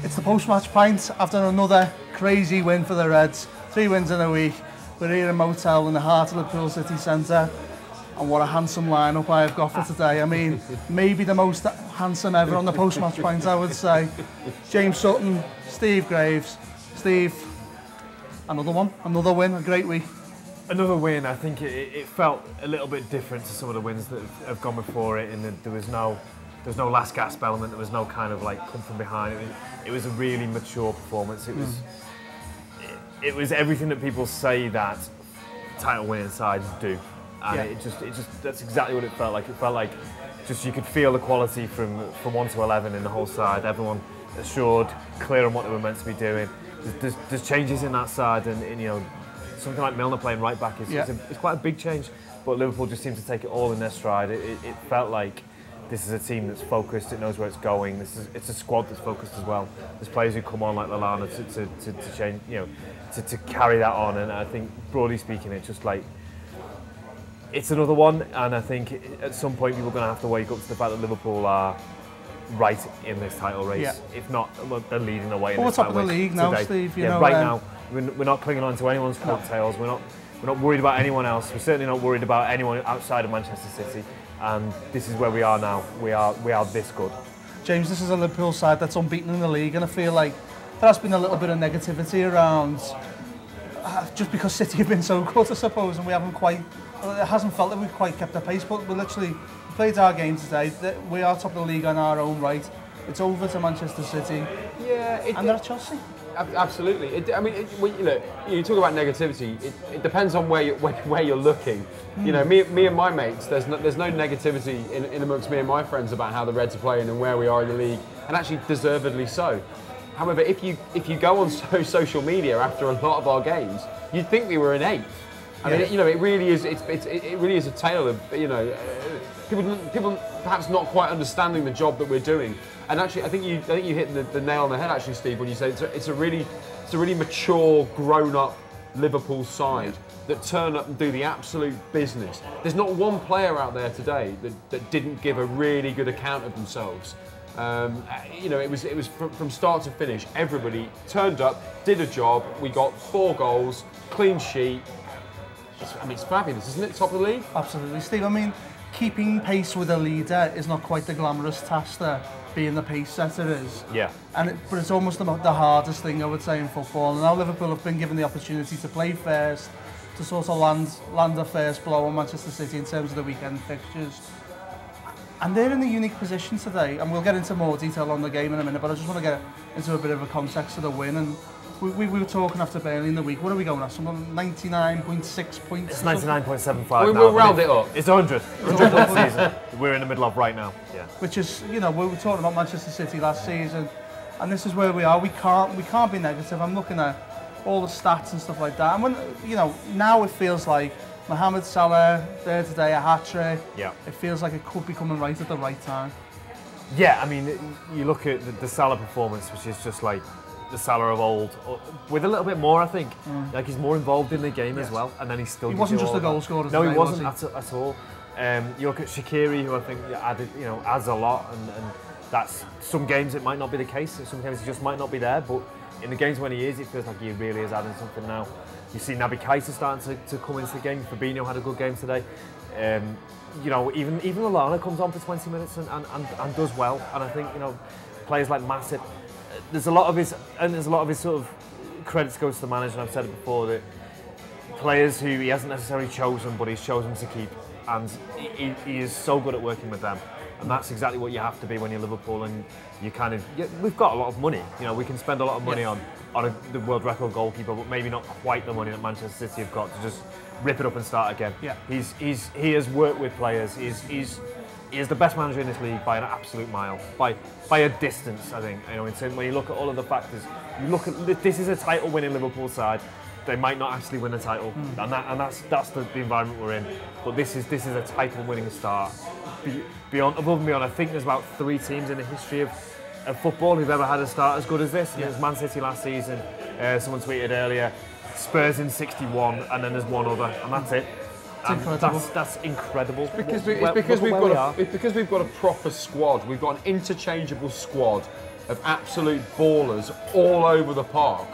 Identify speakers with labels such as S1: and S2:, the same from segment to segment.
S1: It's the post-match pint after another crazy win for the Reds. 3 wins in a week. We're here in a motel in the heart of Liverpool city centre. And what a handsome lineup I have got for today. I mean, maybe the most handsome ever on the post-match pint, I would say. James Sutton, Steve Graves. Steve, another win, a great week.
S2: Another win. I think it felt a little bit different to some of the wins that have gone before it, in that there was no last gasp element. There was no kind of like come from behind. It was a really mature performance. It was everything that people say that title winning sides do, and it just that's exactly what it felt like. It felt like just you could feel the quality from 1 to 11 in the whole side. Everyone assured, clear on what they were meant to be doing. There's changes in that side, and you know, something like Milner playing right back is it's quite a big change. But Liverpool just seemed to take it all in their stride. It felt like this is a team that's focused. It knows where it's going. It's a squad that's focused as well. There's players who come on like Lallana to change, you know, to carry that on. And I think broadly speaking, it's just like it's another one. And I think at some point people are going to have to wake up to the fact that Liverpool are right in this title race. Yeah. If not, they're leading the way.
S1: Well, we're top of the league now, Steve. You know,
S2: right now we're not clinging on to anyone's coattails. We're not worried about anyone else. We're certainly not worried about anyone outside of Manchester City. And this is where we are now. We are this good.
S1: James, this is a Liverpool side that's unbeaten in the league, and I feel like there has been a little bit of negativity around just because City have been so good, I suppose, and we haven't quite. It hasn't felt that we've quite kept the pace, but we literally played our game today. We are top of the league on our own right. It's over to Manchester City.
S3: Yeah,
S1: and they're at Chelsea.
S3: Absolutely. You talk about negativity. It depends on where you're looking. You know, me and my mates. There's no negativity in amongst me and my friends about how the Reds are playing and where we are in the league, and actually deservedly so. However, if you go on social media after a lot of our games, you'd think we were in 8th. I mean, you know, it really is. It really is a tale of, you know, people perhaps not quite understanding the job that we're doing. And actually, I think you hit the nail on the head, actually, Steve, when you say it's a really mature, grown-up Liverpool side that turn up and do the absolute business. There's not one player out there today that didn't give a really good account of themselves. You know, it was from start to finish. Everybody turned up, did a job. We got 4 goals, clean sheet. It's fabulous, isn't it? Top of the league.
S1: Absolutely, Steve. I mean, keeping pace with a leader is not quite the glamorous task that being the pace setter is.
S2: Yeah.
S1: But it's almost the hardest thing, I would say, in football. And now Liverpool have been given the opportunity to play first, to sort of land a first blow on Manchester City in terms of the weekend fixtures. And they're in a unique position today, and we'll get into more detail on the game in a minute, but I just want to get into a bit of a context of the win. And we were talking after Burnley in the week. What are we going at? Something 99.6 points?
S2: It's 99.75 now.
S3: We'll round it up.
S2: It's 100. 100 point season. We're in the middle of right now. Yeah.
S1: Which is, you know, we were talking about Manchester City last season, and this is where we are. We can't be negative. I'm looking at all the stats and stuff like that. And when, you know, now it feels like Mohamed Salah there today, a hat-trick.
S2: Yeah.
S1: It feels like it could be coming right at the right time.
S2: Yeah, I mean, you look at the Salah performance, which is just like the Salah of old, with a little bit more, I think. Like, he's more involved in the game as well, and then he's still.
S1: He wasn't just a goal scorer.
S2: No, he wasn't at all. You look at Shaqiri, who I think adds a lot, and that's some games it might not be the case. Some games he just might not be there, but in the games when he is, it feels like he really is adding something now. You see Naby Keita starting to come into the game. Fabinho had a good game today. You know, even Lallana comes on for 20 minutes and does well. And I think, you know, players like Matip, there's a lot of his sort of credits goes to the manager. And I've said it before that players who he hasn't necessarily chosen, but he's chosen to keep, and he is so good at working with them. And that's exactly what you have to be when you're Liverpool, and you kind of we've got a lot of money. You know, we can spend a lot of money on the world record goalkeeper, but maybe not quite the money that Manchester City have got to just rip it up and start again. Yeah. He has worked with players. He is the best manager in this league by an absolute mile, by a distance. I think, you know, in terms when you look at all of the factors, you look at this is a title-winning Liverpool side. They might not actually win the title, and that's the environment we're in. But this is a title-winning start. Above and beyond, I think there's about 3 teams in the history of football who've ever had a start as good as this. And there's Man City last season. Someone tweeted earlier, Spurs in '61, and then there's one other, and that's it. That's incredible.
S3: It's because we've got a proper squad. We've got an interchangeable squad of absolute ballers all over the park.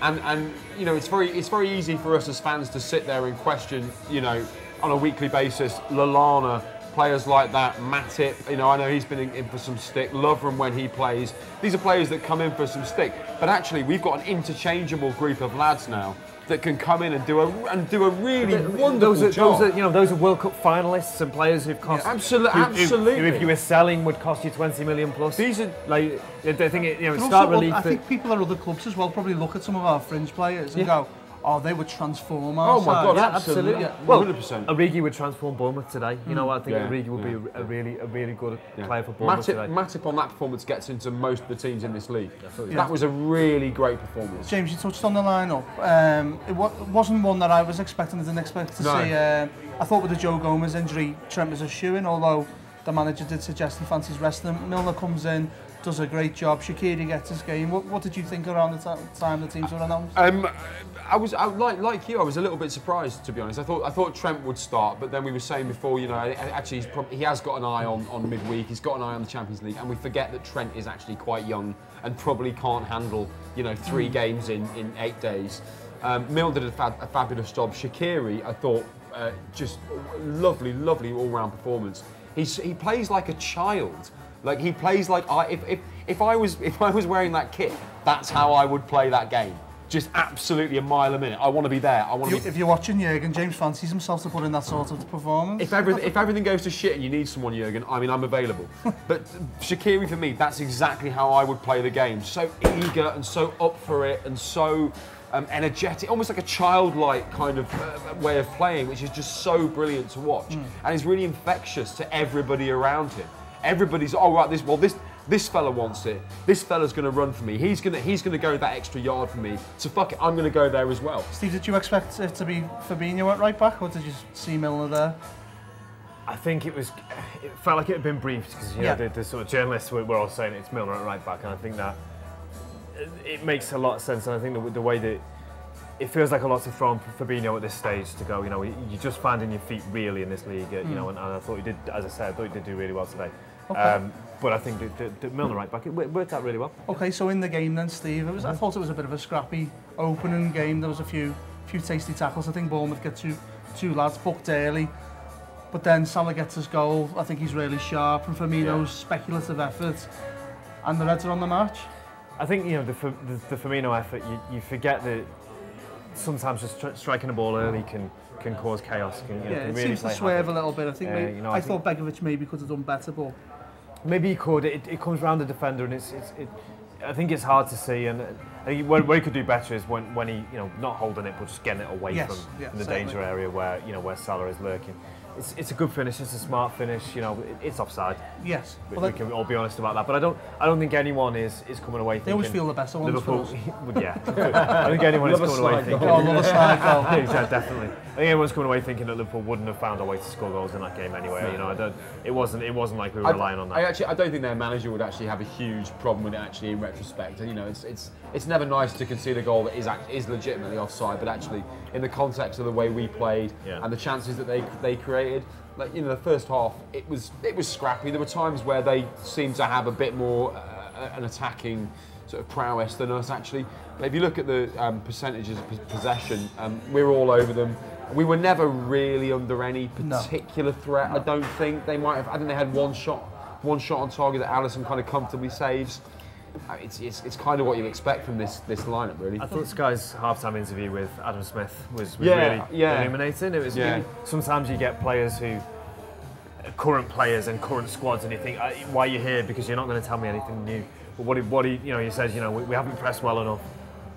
S3: And you know, it's very easy for us as fans to sit there and question, you know, on a weekly basis, Lallana, players like that, Matip, you know, I know he's been in for some stick, Lovren when he plays. These are players that come in for some stick. But actually, we've got an interchangeable group of lads now that can come in and do a really wonderful job.
S2: Those are World Cup finalists and players who've cost
S3: absolutely.
S2: Who, if you were selling, would cost you 20 million plus.
S3: These are
S2: like I think
S1: I think people at other clubs as well probably look at some of our fringe players and go, oh, they would transform our
S3: Oh my
S1: side.
S3: God,
S2: Yeah,
S3: absolutely.
S2: absolutely.
S3: Well, 100%.
S2: Origi would transform Bournemouth today. You know, I think Origi would be a really good player for Bournemouth today.
S3: Matip on that performance gets into most of the teams in this league. That was a really great performance.
S1: James, you touched on the lineup. It wasn't one that I was expecting. I didn't expect to see. I thought with the Joe Gomez injury, Trent was a shoo-in, although the manager did suggest he fancies resting him. Milner comes in, does a great job. Shaqiri gets his game. What did you think around the time the teams were announced?
S3: I was like you. I was a little bit surprised, to be honest. I thought Trent would start, but then we were saying before, you know, actually he has got an eye on midweek. He's got an eye on the Champions League, and we forget that Trent is actually quite young and probably can't handle, you know, 3 games in 8 days. Milner did a fabulous job. Shaqiri, I thought, just lovely all-round performance. He plays like a child. Like he plays like if I was wearing that kit, that's how I would play that game. Just absolutely a mile a minute. I want to be there.
S1: If you're watching Jurgen, James fancies himself to put in that sort of performance.
S3: If everything goes to shit and you need someone, Jurgen, I mean, I'm available. But Shaqiri, for me, that's exactly how I would play the game. So eager and so up for it and so energetic, almost like a childlike kind of way of playing, which is just so brilliant to watch. And he's really infectious to everybody around him. Everybody's, oh right, this fella wants it. This fella's going to run for me. He's going to go that extra yard for me. So fuck it, I'm going to go there as well.
S1: Steve, did you expect it to be Fabinho at right back, or did you see Milner there?
S2: I think it felt like it had been briefed because you know the sort of journalists were all saying it's Milner at right back, and I think that it makes a lot of sense. And I think the way that it feels like a lot to throw on Fabinho at this stage to go, you know, you're just finding your feet really in this league, you know, and I thought he did, as I said, I thought he did do really well today. Okay. But I think the Milner right back, it worked out really well. Okay,
S1: so in the game then, Steve, I thought it was a bit of a scrappy opening game. There was a few tasty tackles. I think Bournemouth get two lads booked early, but then Salah gets his goal. I think he's really sharp, and Firmino's speculative effort, and the Reds are on the march.
S2: I think, you know, the Firmino effort, you forget that sometimes just striking a ball early can cause chaos. Can
S1: it
S2: really
S1: seems to swerve a little bit. I think I thought Begovic maybe could have done better, but
S2: maybe he could. It comes round the defender, and I think it's hard to see. And I think where he could do better is when he, you know, not holding it but just getting it away from the danger area where Salah is lurking. It's a good finish. It's a smart finish. You know, it's offside.
S1: Yes,
S2: we can all be honest about that. But I don't think anyone is coming away thinking.
S1: They always feel the better ones.
S2: Liverpool, yeah. I don't think anyone is coming away thinking.
S1: Another slide goal.
S2: Yeah, definitely. I think everyone's coming away thinking that Liverpool wouldn't have found a way to score goals in that game anyway. You know, it wasn't like we were relying on that.
S3: I don't think their manager would actually have a huge problem with it actually in retrospect. And you know, it's never nice to concede a goal that is legitimately offside, but actually in the context of the way we played and the chances that they created, like, you know, the first half it was scrappy. There were times where they seemed to have a bit more an attacking sort of prowess than us actually. But if you look at the percentages of possession, we were all over them. We were never really under any particular threat. I don't think they might have. I think they had one shot on target that Alisson kind of comfortably saves. It's kind of what you expect from this lineup, really.
S2: I thought Sky's halftime interview with Adam Smith was really illuminating. It was really, sometimes you get players current players and current squads, and you think, why are you here? Because you're not going to tell me anything new. But he says, you know, we haven't pressed well enough.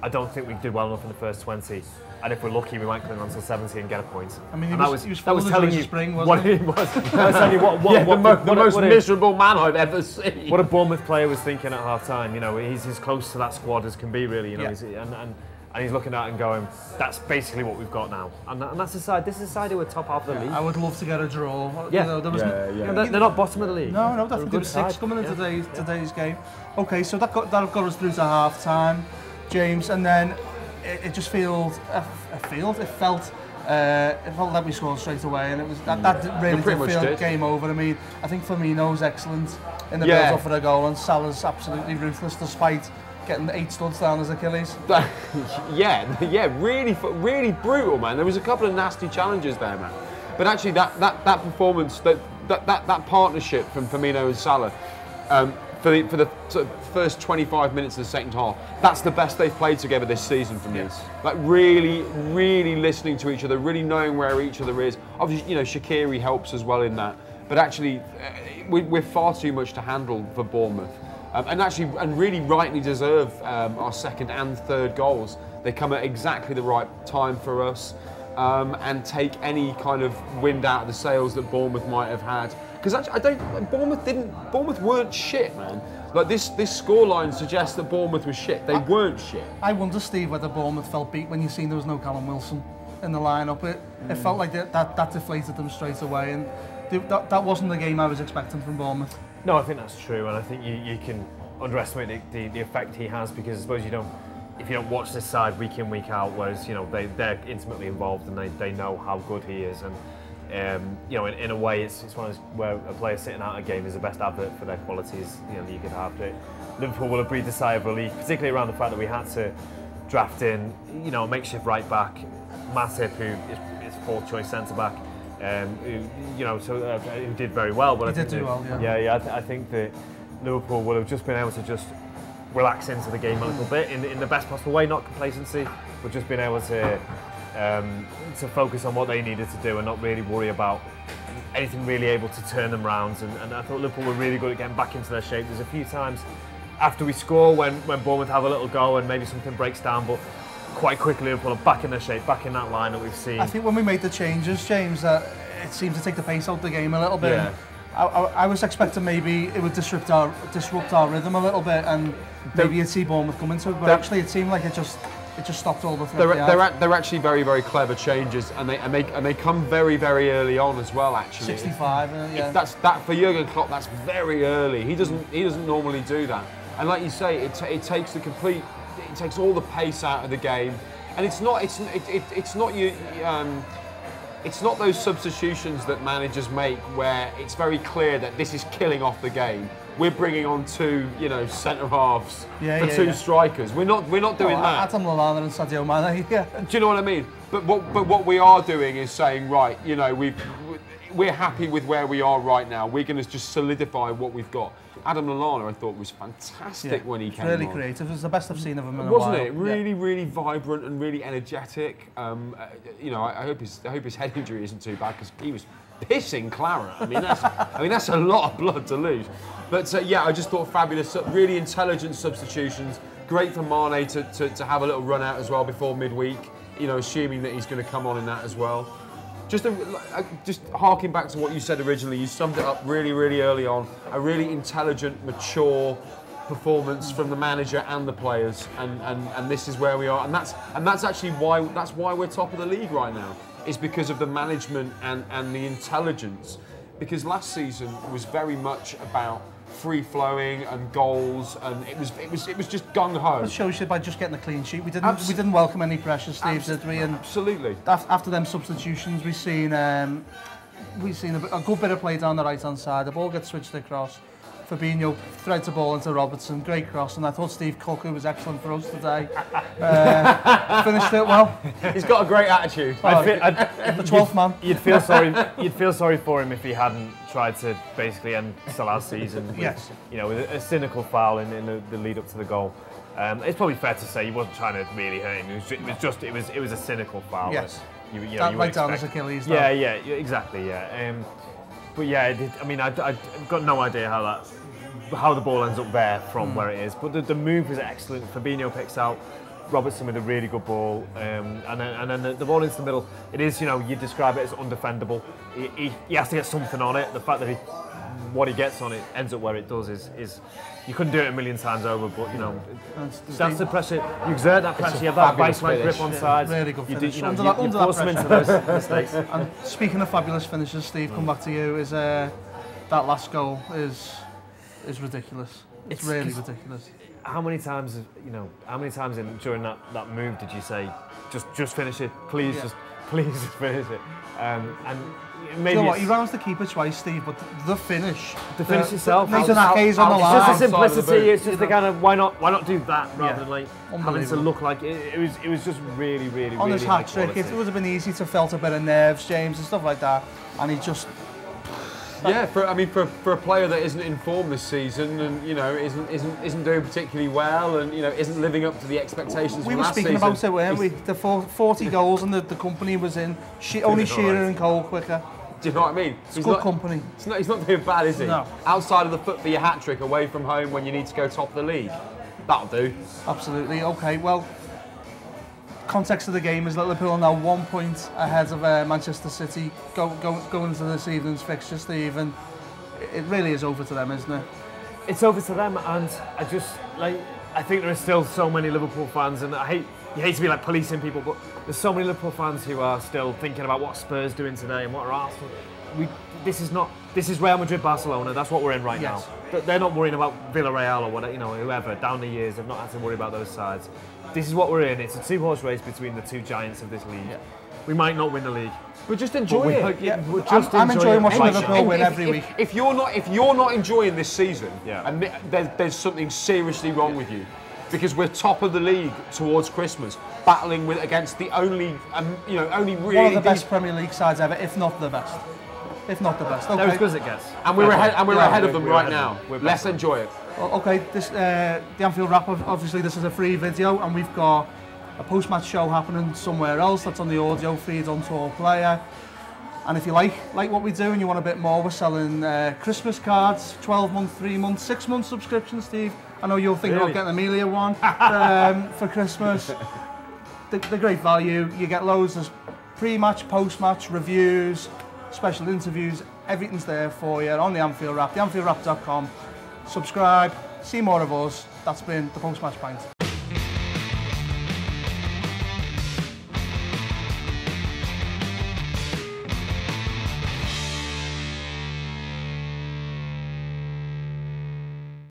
S2: I don't think we did well enough in the first 20. And if we're lucky, we might cling on to 70 and get a point.
S1: I mean, that was
S2: telling you
S1: spring, wasn't
S2: what
S1: it?
S2: That was telling you the most
S3: miserable man I've ever seen.
S2: What a Bournemouth player was thinking at half time. You know, he's as close to that squad as can be, really. You know, and he's looking at it and going, that's basically what we've got now. And that's the side. This is the side who are top half of the league.
S1: I would love to get a draw.
S2: Yeah,
S1: you know,
S2: they're not bottom of the league.
S1: No, I think there was 6 coming in today's game. Okay, so that got us through to half time, James, and then it just felt like we scored straight away, and it was that really did feel game over. I mean, I think Firmino's excellent. in the build-up for a goal, and Salah's absolutely ruthless despite getting 8 studs down his Achilles.
S3: Really brutal, man. There was a couple of nasty challenges there, man. But actually, that performance, that partnership from Firmino and Salah, for the sort of first 25 minutes of the second half, that's the best they've played together this season for me.
S1: Yes.
S3: Like really listening to each other, really knowing where each other is. Obviously, you know, Shaqiri helps as well in that. But actually, we're far too much to handle for Bournemouth. And really rightly deserve our second and third goals. They come at exactly the right time for us, and take any kind of wind out of the sails that Bournemouth might have had. Because Bournemouth weren't shit, man. Like this scoreline suggests that Bournemouth was shit. They weren't shit.
S1: I wonder, Steve, whether Bournemouth felt beat when you seen there was no Callum Wilson in the lineup. It felt like that deflated them straight away, and that wasn't the game I was expecting from Bournemouth.
S2: No, I think that's true, and I think you can underestimate the effect he has, because I suppose if you don't watch this side week in, week out, whereas they're intimately involved and they know how good he is, and in a way it's one of those where a player sitting out a game is the best advert for their qualities that you could have. Liverpool will have breathed a sigh of relief, particularly around the fact that we had to draft in a makeshift right back, Matip, who is fourth choice centre back. Who did very well. But
S1: he did do well, yeah.
S2: I think that Liverpool will have just been able to just relax into the game a little bit in the best possible way, not complacency, but just being able to focus on what they needed to do and not really worry about anything really able to turn them round. And I thought Liverpool were really good at getting back into their shape. There's a few times after we score when Bournemouth have a little go and maybe something breaks down, but quite quickly Liverpool are back in their shape, back in that line that we've seen.
S1: I think when we made the changes, James, it seemed to take the pace out of the game a little bit.
S3: Yeah.
S1: I was expecting maybe it would disrupt our rhythm a little bit, and maybe you'd see Bournemouth come into it, but actually it seemed like it just stopped all the threat.
S3: They're actually very clever changes, and they come very early on as well. Actually,
S1: 65.
S3: That for Jurgen Klopp, that's very early. He doesn't normally do that, and like you say, it takes all the pace out of the game, and it's not those substitutions that managers make where it's very clear that this is killing off the game. We're bringing on 2, centre halves for 2 strikers. We're not doing that.
S1: Adam Lallana and Sadio Mane. Yeah.
S3: Do you know what I mean? But what we are doing is saying, right, we're happy with where we are right now. We're going to just solidify what we've got. Adam Lallana, I thought, was fantastic when he came
S1: really
S3: on.
S1: creative. It was the best I've seen of him in a while.
S3: Wasn't it? Really vibrant and really energetic. I hope his head injury isn't too bad, because he was pissing claret. I mean, that's a lot of blood to lose. But I just thought fabulous, really intelligent substitutions. Great for Mane to have a little run out as well before midweek. Assuming that he's going to come on in that as well. Just harking back to what you said originally, you summed it up really early on. A really intelligent, mature performance from the manager and the players, and this is where we are, and that's actually why we're top of the league right now. Is because of the management and the intelligence. Because last season was very much about free flowing and goals, and it was just gung ho.
S1: It shows you by just getting a clean sheet. We didn't welcome any pressure, Steve, did we? And
S3: absolutely.
S1: After them substitutions, we've seen a good bit of play down the right hand side. The ball gets switched across. Fabinho threads the ball into Robertson, great cross, and I thought Steve Cook, who was excellent for us today, finished it well.
S3: He's got a great attitude.
S1: The 12th man.
S2: You'd feel sorry for him if he hadn't tried to basically end Salah's season with, with a cynical foul in the lead up to the goal. It's probably fair to say he wasn't trying to really hurt him. It was a cynical foul.
S1: Yes.
S2: You
S1: right down his Achilles.
S2: Yeah, exactly. Yeah. But I've got no idea how the ball ends up there from where it is. But the move was excellent. Fabinho picks out Robertson with a really good ball, and then the ball into the middle. It is, you describe it as undefendable. He has to get something on it. The fact that what he gets on it ends up where it does is you couldn't do it a million times over. But that's the pressure. You exert that pressure. You have that vice-like grip on sides.
S1: Really good finish.
S2: You force them into those mistakes.
S1: And speaking of fabulous finishes, Steve, come back to you. Is that last goal is ridiculous. It's really ridiculous.
S2: How many times during that move did you say, just finish it, please please just finish it. And maybe
S1: You know what? He rounds the keeper twice, Steve, but the finish
S2: itself.
S1: Nathan Ake's on the
S2: It's
S1: line.
S2: just the simplicity. It's just the kind of why not do that rather than like having to
S1: Unbelievable.
S2: look like it. It was just really
S1: On his
S2: high
S1: hat trick, it
S2: quality.
S1: would have been easy to felt a bit of nerves, James, and stuff like that, and he just.
S3: Yeah, for a player that isn't in form this season, and you know isn't doing particularly well, and you know isn't living up to the expectations.
S1: We
S3: from
S1: were
S3: last
S1: speaking
S3: season,
S1: about it, weren't we? The 40 goals and the company was in. Only Shearer and Cole quicker.
S3: Do you know what I mean?
S1: It's good company.
S3: He's not doing bad, is he?
S1: No.
S3: Outside of the foot for your hat trick, away from home when you need to go top of the league, that'll do.
S1: Absolutely. Okay. Well, context of the game is that Liverpool are now 1 point ahead of Manchester City going into this evening's fixture, Steve, and it really is over to them, isn't it?
S2: It's over to them, and I think there are still so many Liverpool fans, and you hate to be like policing people, but there's so many Liverpool fans who are still thinking about what Spurs doing today and what are Arsenal. This is Real Madrid, Barcelona. That's what we're in right
S1: Yes.
S2: now. They're not worrying about Villarreal or whatever, whoever down the years. They've not had to worry about those sides. This is what we're in. It's a two-horse race between the two giants of this league.
S1: Yeah.
S2: We might not win the league,
S3: But just enjoy it.
S1: I'm enjoying watching Liverpool win every week.
S3: If you're not enjoying this season,
S2: Yeah.
S3: and there's something seriously wrong with you, because we're top of the league towards Christmas, battling against the only only really
S1: One of the best Premier League sides ever, if not the best. If not the best.
S2: they're as
S1: Okay.
S2: good as it gets.
S3: and we're ahead of them
S2: we're
S3: right
S2: ahead
S3: now.
S2: of them. We're
S3: Let's
S2: better.
S3: enjoy it.
S1: Okay, the Anfield Wrap, obviously this is a free video, and we've got a post-match show happening somewhere else that's on the audio feed on Tour Player. And if you like what we do and you want a bit more, we're selling Christmas cards, 12-month, 3-month, 6-month subscriptions, Steve. I know you're thinking about getting Amelia one for Christmas. They're great value. You get loads of pre-match, post-match reviews, special interviews. Everything's there for you on the Anfield Wrap, theanfieldwrap.com. Subscribe, see more of us. That's been the Post-Match Pint.